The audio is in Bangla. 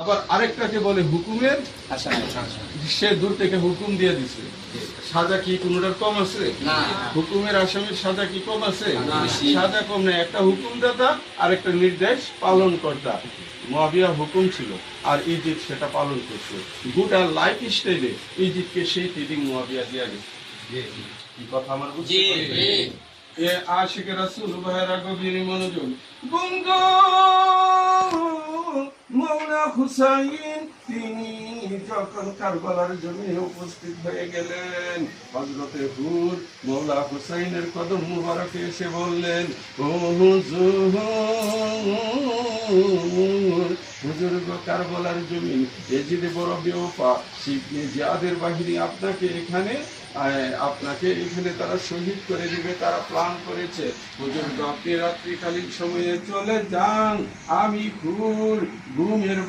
আবার আরেকটাকে বলে হুকুমের, সে দূর থেকে হুকুম দিয়ে দিছে। সাজা কি কোনটার কম আছে? হুকুমের আসামির সাজা কি কম আছে? সাজা কম না। একটা হুকুমদাতা আর একটা নির্দেশ পালন কর্তা। মুয়াবিয়া হুকুম ছিল আর ইজিদ সেটা পালন করছে। গোটা লাইফ স্টাইলে ইজিদকে সেই ট্রেডিং মুয়াবিয়া দিয়া গেছে। কি কথা আমার বুঝতে এ আশিক রাসূল ভাইরা গভীর মনোযোগ। বঙ্গো মৌলা হুসাইন তিনি যখন কারবালার জমিনে উপস্থিত হয়ে গেলেন, হযরতে হুর মৌলা হুসাইনের কদম মুবারকে এসে বললেন, ও হুজুর, হুজুর গো কারবালার জমিন এজিদ বড় বেওফা, শিবনে জিয়াদের বাহিনী আপনাকে এখানে তারা শহীদ করে দিবে, তারা প্ল্যান করেছে। হুজুর আপনি রাত্রিকালীন সময়ে চলে যান, আমি হুর ঘুমের